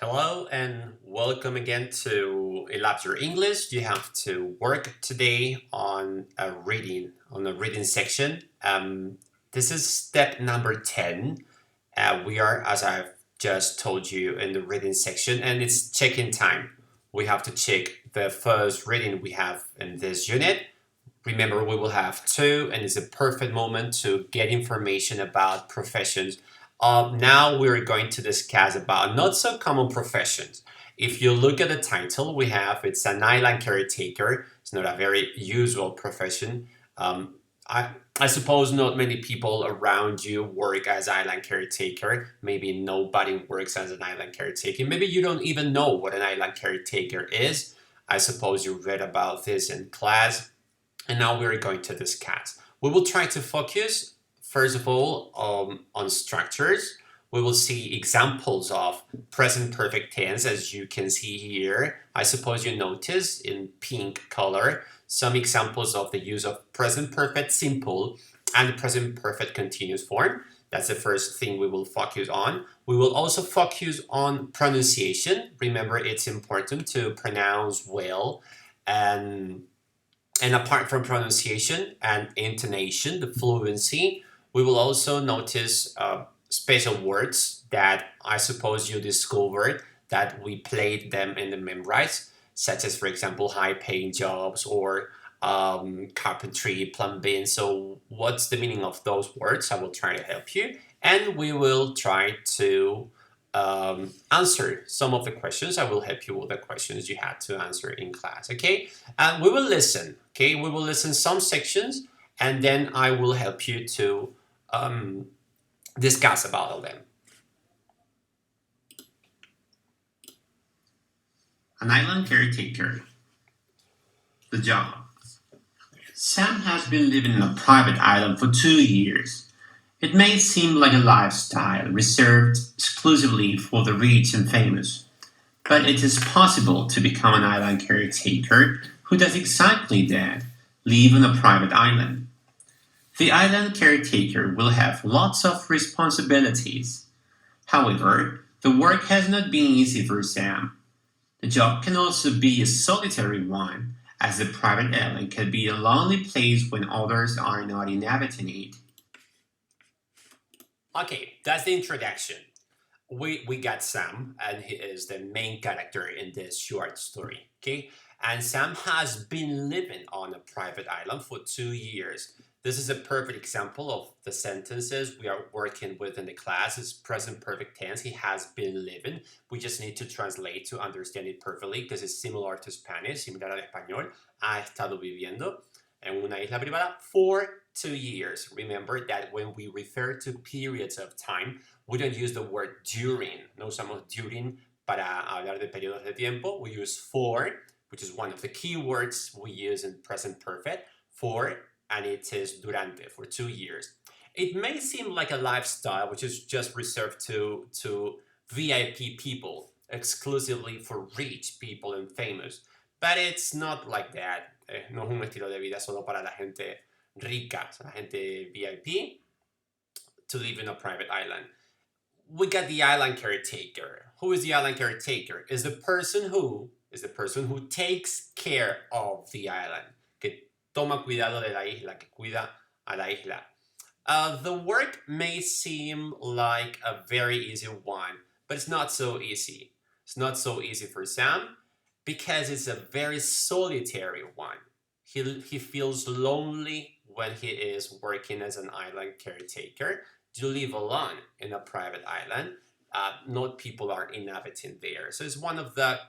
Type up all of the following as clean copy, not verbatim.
Hello and welcome again to Elapse Your English. You have to work today on a reading section. This is step number 10. We are, as I've just told you, in the reading section, and it's check-in time. We have to check the first reading we have in this unit. Remember, we will have two, and it's a perfect moment to get information about professions. Now we're going to discuss about not so common professions. If you look at the title we have, it's an island caretaker. It's not a very usual profession. Um, I, I suppose not many people around you work as island caretaker. Maybe nobody works as an island caretaker. Maybe you don't even know what an island caretaker is. I suppose you read about this in class. And now we're going to discuss. We will try to focus, first of all, on structures. We will see examples of present perfect tense, as you can see here. I suppose you notice in pink color some examples of the use of present perfect simple and present perfect continuous form. That's the first thing we will focus on. We will also focus on pronunciation. Remember, it's important to pronounce well and apart from pronunciation and intonation, the fluency, we will also notice special words that I suppose you discovered that we played them in the memorize, such as, for example, high paying jobs or carpentry, plumbing. So, what's the meaning of those words? I will try to help you. And we will try to answer some of the questions. I will help you with the questions you had to answer in class. Okay, and we will listen. Okay, we will listen some sections, and then I will help you to um, discuss about all them. An island caretaker. The job. Sam has been living on a private island for 2 years. It may seem like a lifestyle reserved exclusively for the rich and famous, but it is possible to become an island caretaker who does exactly that, live on a private island. The island caretaker will have lots of responsibilities. However, the work has not been easy for Sam. The job can also be a solitary one, as the private island can be a lonely place when others are not inhabiting it. Okay, that's the introduction. We got Sam, and he is the main character in this short story. Okay, and Sam has been living on a private island for 2 years. This is a perfect example of the sentences we are working with in the class. It's present perfect tense. He has been living. We just need to translate to understand it perfectly because it's similar to Spanish, similar al español. Ha estado viviendo en una isla privada for 2 years. Remember that when we refer to periods of time, we don't use the word during. No usamos during para hablar de periodos de tiempo. We use for, which is one of the key words we use in present perfect, for, and it is durante, for 2 years. It may seem like a lifestyle which is just reserved to VIP people, exclusively for rich people and famous, but it's not like that. No es un estilo de vida solo para la gente rica, la gente VIP, to live in a private island. We got the island caretaker. Who is the island caretaker? Is the person who takes care of the island, que toma cuidado de la isla, que cuida a la isla. The work may seem like a very easy one, but it's not so easy. It's not so easy for Sam because it's a very solitary one. He feels lonely when he is working as an island caretaker. You live alone in a private island. Not people are inhabiting there. So it's one of the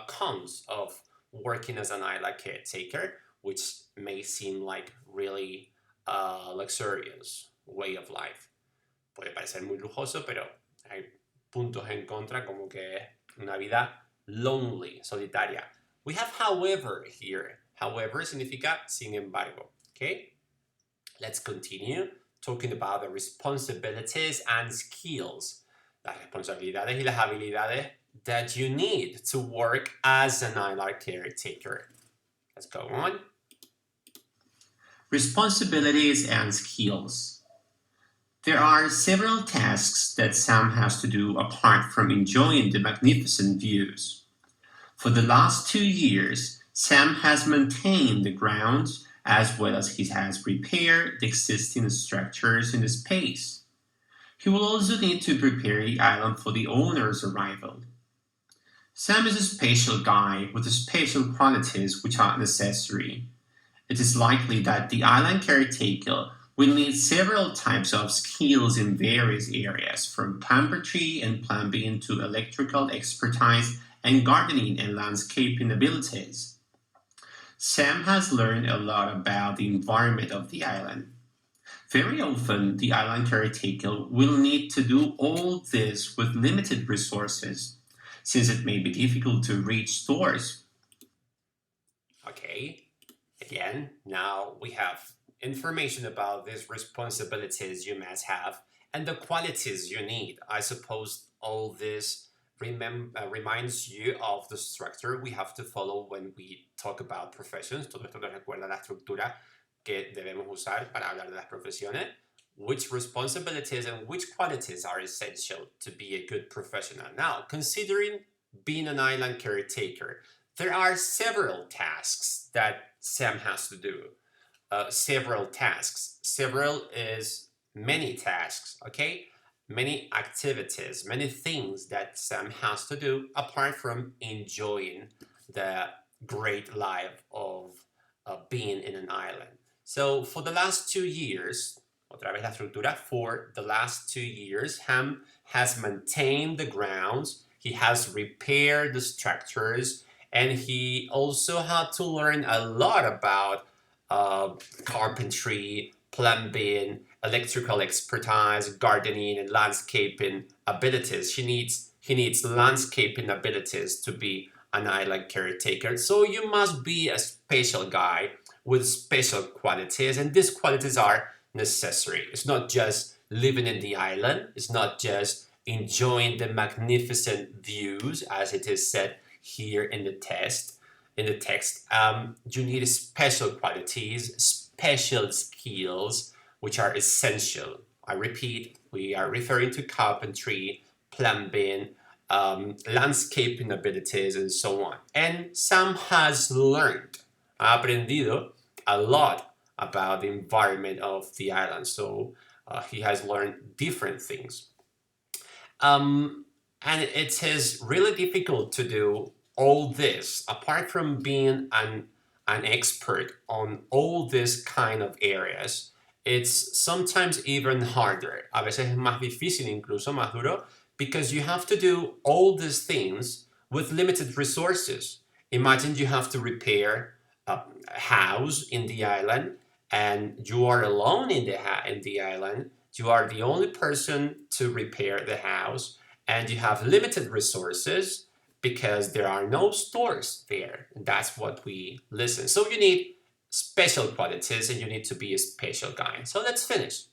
cons of working as an island caretaker, which may seem like really luxurious way of life. Puede parecer muy lujoso, pero hay puntos en contra, como que una vida lonely, solitaria. We have however here. However significa sin embargo. Okay? Let's continue talking about the responsibilities and skills. Las responsabilidades y las habilidades that you need to work as an island caretaker. Let's go on. Responsibilities and skills. There are several tasks that Sam has to do apart from enjoying the magnificent views. For the last 2 years, Sam has maintained the grounds as well as he has repaired the existing structures in the space. He will also need to prepare the island for the owner's arrival. Sam is a special guy with special qualities which are necessary. It is likely that the island caretaker will need several types of skills in various areas, from carpentry and plumbing to electrical expertise and gardening and landscaping abilities. Sam has learned a lot about the environment of the island. Very often, the island caretaker will need to do all this with limited resources, since it may be difficult to reach stores. Okay, again, now we have information about these responsibilities you must have and the qualities you need. I suppose all this reminds you of the structure we have to follow when we talk about professions. Todo esto nos recuerda la estructura que debemos usar para hablar de las profesiones. Which responsibilities and which qualities are essential to be a good professional? Now, considering being an island caretaker, there are several tasks that Sam has to do. Several tasks. Several is many tasks, okay? Many activities, many things that Sam has to do apart from enjoying the great life of being in an island. So for the last 2 years, otra vez la estructura, for the last 2 years, Ham has maintained the grounds, he has repaired the structures, and he also had to learn a lot about carpentry, plumbing, electrical expertise, gardening, and landscaping abilities. He needs landscaping abilities to be an island caretaker. So you must be a special guy with special qualities, and these qualities are necessary. It's not just living in the island. It's not just enjoying the magnificent views, as it is said here in the text. In the text, you need special qualities, special skills, which are essential. I repeat, we are referring to carpentry, plumbing, landscaping abilities, and so on. And Sam has learned, ha aprendido a lot about the environment of the island. So he has learned different things. And it is really difficult to do all this apart from being an expert on all these kind of areas. It's sometimes even harder. A veces es más difícil, incluso más duro, because you have to do all these things with limited resources. Imagine you have to repair a house in the island and you are alone in the island. You are the only person to repair the house and you have limited resources because there are no stores there. And that's what we listen. So you need special qualities and you need to be a special guy. So let's finish.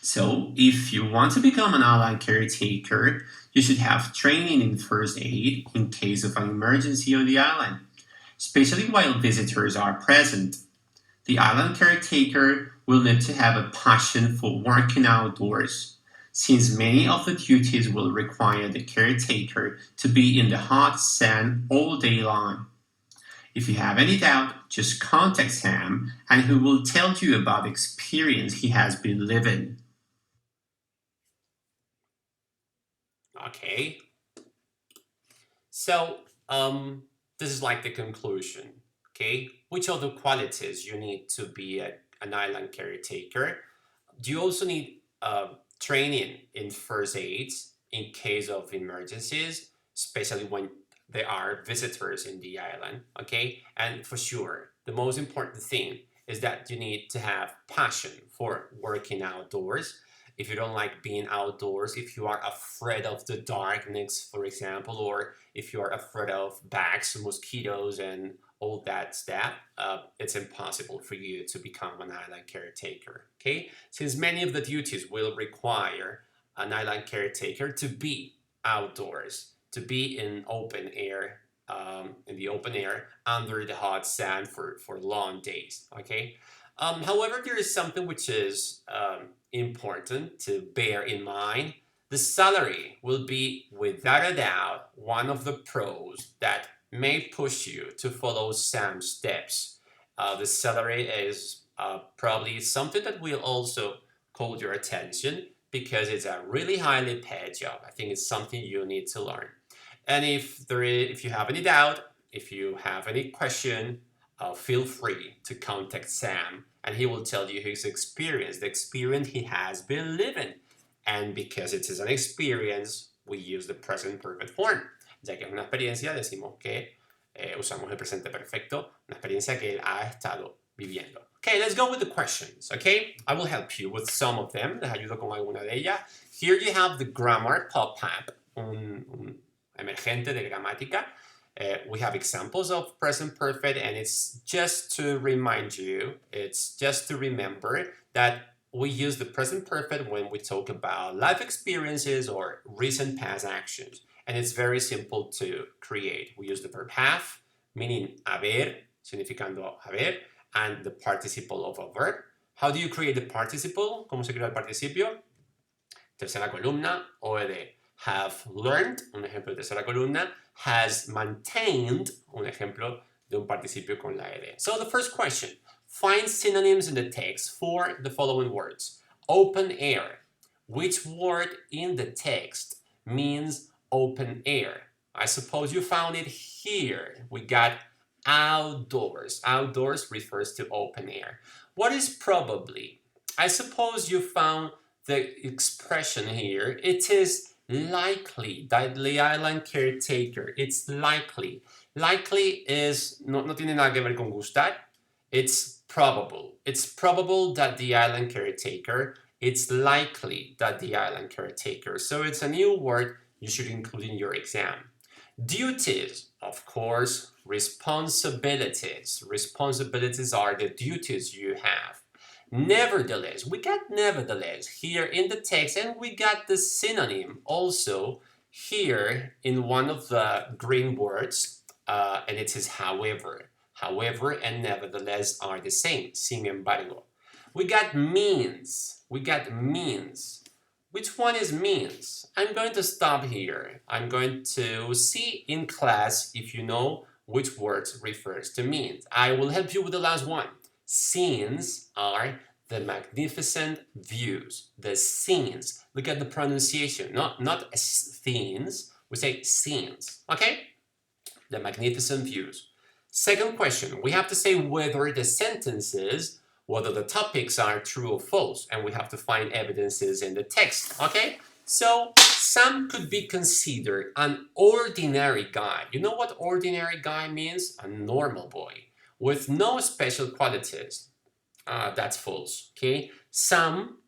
So, if you want to become an island caretaker, you should have training in first aid in case of an emergency on the island, especially while visitors are present. The island caretaker will need to have a passion for working outdoors, since many of the duties will require the caretaker to be in the hot sun all day long. If you have any doubt, just contact Sam and he will tell you about the experience he has been living. Okay. So, this is like the conclusion. Okay. Which are the qualities you need to be an island caretaker? Do you also need training in first aids in case of emergencies, especially when there are visitors in the island? Okay. And for sure, the most important thing is that you need to have passion for working outdoors. If you don't like being outdoors, if you are afraid of the darkness, for example, or if you are afraid of bats, mosquitoes, and all that stuff, it's impossible for you to become an island caretaker. Okay, since many of the duties will require an island caretaker to be outdoors, to be in open air in the open air under the hot sun for long days. Okay. However, there is something which is important to bear in mind. The salary will be, without a doubt, one of the pros that may push you to follow some steps. The salary is probably something that will also call your attention because it's a really highly paid job. I think it's something you need to learn. And if you have any doubt, if you have any question, feel free to contact Sam, and he will tell you his experience, the experience he has been living. And because it is an experience, we use the present perfect form. Ya que es una experiencia, decimos que usamos el presente perfecto, una experiencia que él ha estado viviendo. Okay, let's go with the questions, okay? I will help you with some of them. Les ayudo con alguna de ellas. Here you have the grammar pop-up, un emergente de gramática. We have examples of present perfect, and it's just to remind you, it's just to remember that we use the present perfect when we talk about life experiences or recent past actions. And it's very simple to create. We use the verb have, meaning haber, significando haber, and the participle of a verb. How do you create the participle? ¿Cómo se crea el participio? Tercera columna, OED. Have learned, un ejemplo de tercera columna. Has maintained, un ejemplo de un participio con la ed. So the first question, find synonyms in the text for the following words. Open air. Which word in the text means open air? I suppose you found it here. We got outdoors. Outdoors refers to open air. What is probably? I suppose you found the expression here. It is likely that the island caretaker, it's likely. Likely is, no tiene nada que ver con gustar. It's probable. It's probable that the island caretaker, it's likely that the island caretaker. So it's a new word you should include in your exam. Duties, of course, responsibilities. Responsibilities are the duties you have. Nevertheless, we got nevertheless here in the text, and we got the synonym also here in one of the green words, and it is however. However and nevertheless are the same, sin embargo. We got means. We got means. Which one is means? I'm going to stop here. I'm going to see in class if you know which words refers to means. I will help you with the last one. Scenes are the magnificent views. The scenes. Look at the pronunciation. Not scenes. We say scenes. Okay? The magnificent views. Second question. We have to say whether the sentences, whether the topics are true or false, and we have to find evidences in the text. Okay? So Sam could be considered an ordinary guy. You know what ordinary guy means? A normal boy with no special qualities. That's false, okay? Some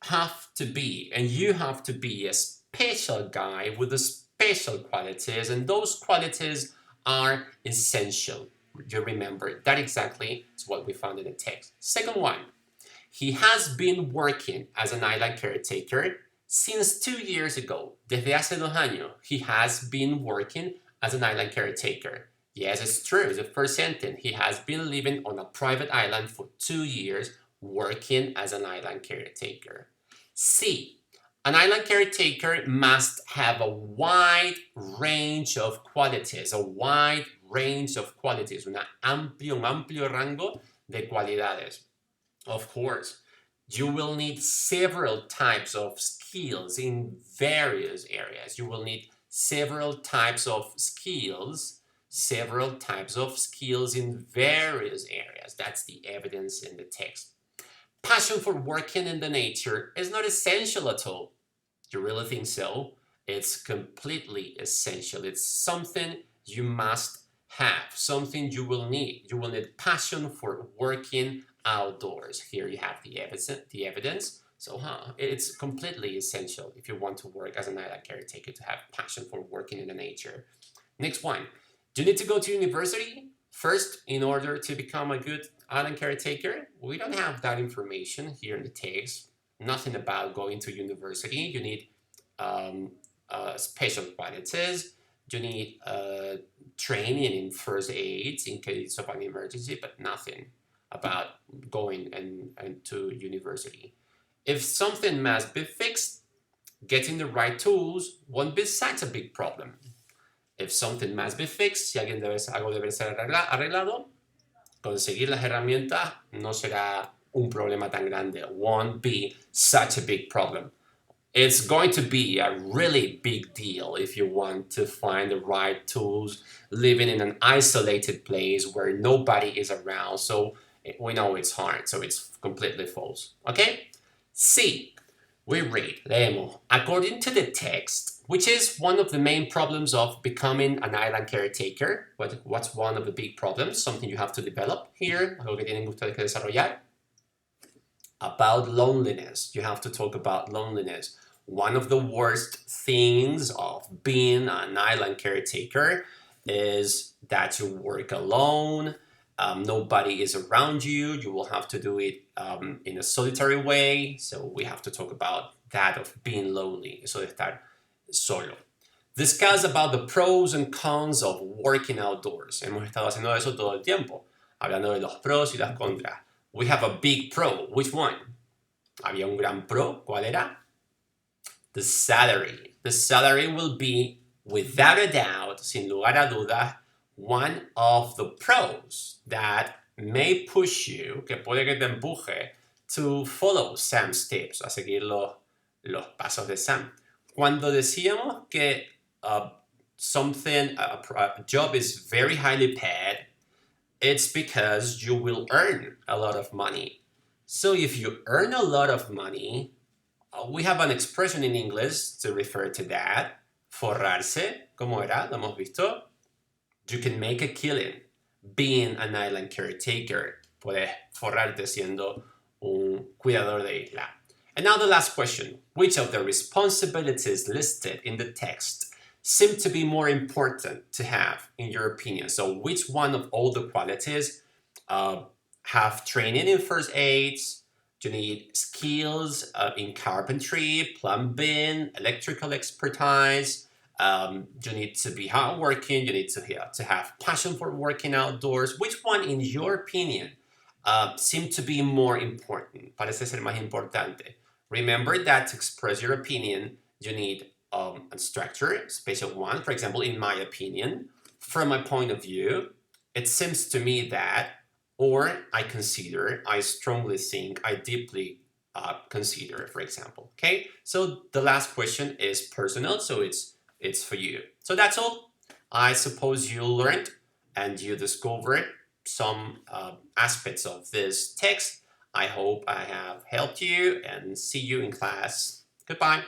have to be, and you have to be a special guy with the special qualities, and those qualities are essential. You remember, that exactly is what we found in the text. Second one, he has been working as an island caretaker since 2 years ago. Desde hace 2 años, he has been working as an island caretaker. Yes, it's true. It's the first sentence. He has been living on a private island for 2 years, working as an island caretaker. C. An island caretaker must have a wide range of qualities. A wide range of qualities. Un amplio rango de cualidades. Of course, you will need several types of skills in various areas. You will need several types of skills in various areas. That's the evidence in the text. Passion for working in the nature is not essential at all. You really think so? It's completely essential. It's something you must have, something you will need. You will need passion for working outdoors. Here you have the evidence. So it's completely essential if you want to work as an island caretaker to have passion for working in the nature. Next one. Do you need to go to university first in order to become a good island caretaker? We don't have that information here in the text. Nothing about going to university. You need special qualities. You need training in first aids in case of an emergency, but nothing about going and to university. If something must be fixed, getting the right tools won't be such a big problem. If something must be fixed, si algo debe ser arreglado, conseguir las herramientas no será un problema tan grande. Won't be such a big problem. It's going to be a really big deal if you want to find the right tools living in an isolated place where nobody is around. So we know it's hard, so it's completely false. Okay? C. We read, leemos, according to the text, which is one of the main problems of becoming an island caretaker. What's one of the big problems? Something you have to develop here, algo que tienen ustedes que desarrollar. About loneliness. You have to talk about loneliness. One of the worst things of being an island caretaker is that you work alone. Nobody is around you. You will have to do it in a solitary way. So we have to talk about that of being lonely, eso de estar solo. Discuss about the pros and cons of working outdoors. Hemos estado haciendo eso todo el tiempo, hablando de los pros y las contras. We have a big pro. Which one? Había un gran pro. ¿Cuál era? The salary. The salary will be, without a doubt, sin lugar a dudas, one of the pros that may push you, que puede que te empuje, to follow Sam's tips, a seguir los pasos de Sam. Cuando decíamos que a job is very highly paid, it's because you will earn a lot of money. So if you earn a lot of money, we have an expression in English to refer to that. Forrarse, ¿cómo era? ¿Lo hemos visto? You can make a killing being an island caretaker. Puedes forrarte siendo un cuidador de isla. And now the last question. Which of the responsibilities listed in the text seem to be more important to have, in your opinion? So which one of all the qualities have training in first aids? You need skills in carpentry, plumbing, electrical expertise. You need to be hardworking. You need to have passion for working outdoors. Which one, in your opinion, seem to be more important? Parece ser más importante. Remember that to express your opinion, you need a structure, special one. For example, in my opinion, from my point of view, it seems to me that, or I consider, I strongly think, I deeply consider, for example. Okay, so the last question is personal, so it's for you. So that's all. I suppose you learned and you discovered some aspects of this text. I hope I have helped you and see you in class. Goodbye.